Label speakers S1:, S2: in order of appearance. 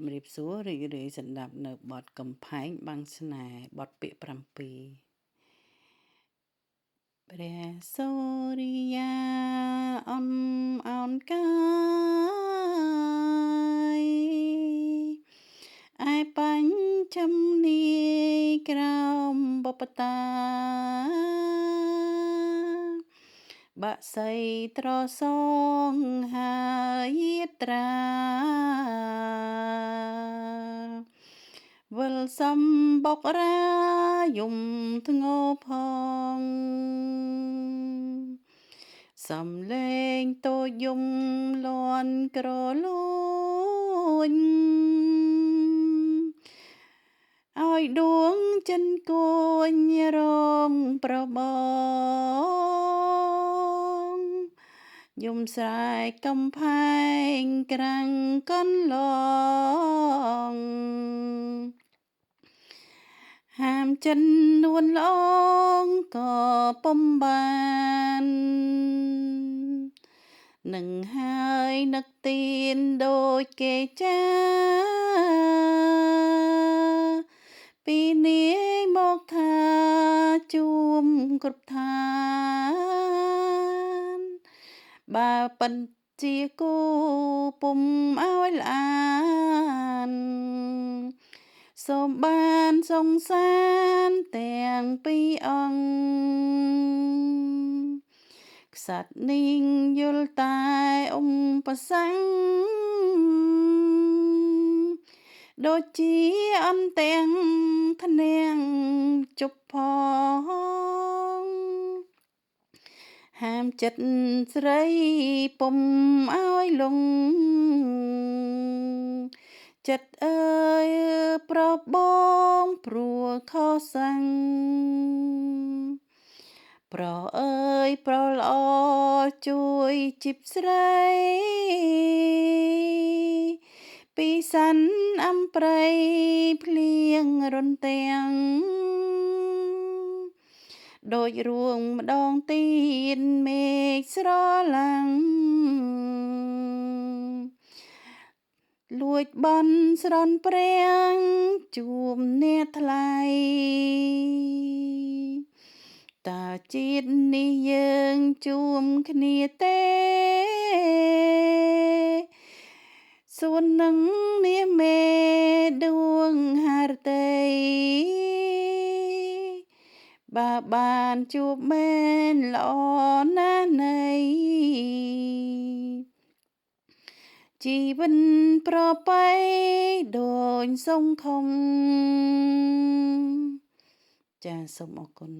S1: ជំរាបសួររីករាយស្ដាប់នៅបទកំផែងបាំងស្នេហ៍បទពាក្យ7ព្រះសូរិយាអន់អោនកាយឯបញ្ចំនាយក្រោមបបតាបាក់សីត្រសងហើយត្រាវិលសំបុករាយំធ្ងោផងសំលេងតូចយំលន់ក្រលួញឲ្យដួងចិនគួញរងប្របងយំស្រែកកំផែងក្រាំងកន្លងហាមចិននួនល្អងក៏ពុំបាននឹងហើយនឹកទៀនដូចគេចាពីនាយមកថាជួមគ្រប់ឋានបើពិនជាគូពុំឲ្យល្អានសូមបានសង្សានទាំងពីរអង្គក្សត្រនាងយល់តែបសាំងដូចជាអន្ទាំងធ្នាំងជប់ផងហាមចិត្តស្រីពុំឲ្យលងចិត្តអើយប្របងព្រោះខុសសាំងប្រអើយប្រល្អជួយជីបស្រីពីសាន់អំព្រៃភ្លៀងរន្ទាំងដូចរួងម្ដងទៀតមេឃស្រឡាំងលួចបន់ស្រន់ព្រាំងជួមអ្នកថ្លៃតើជាតិនេះយើងជួមគ្នាទេសួននឹងនាងមេដួងហារតីបើបានជួបមែនល្អណាស់ណីជីវិតប្រពៃដូចសង្ឃឹមចាសសូមអរគុណ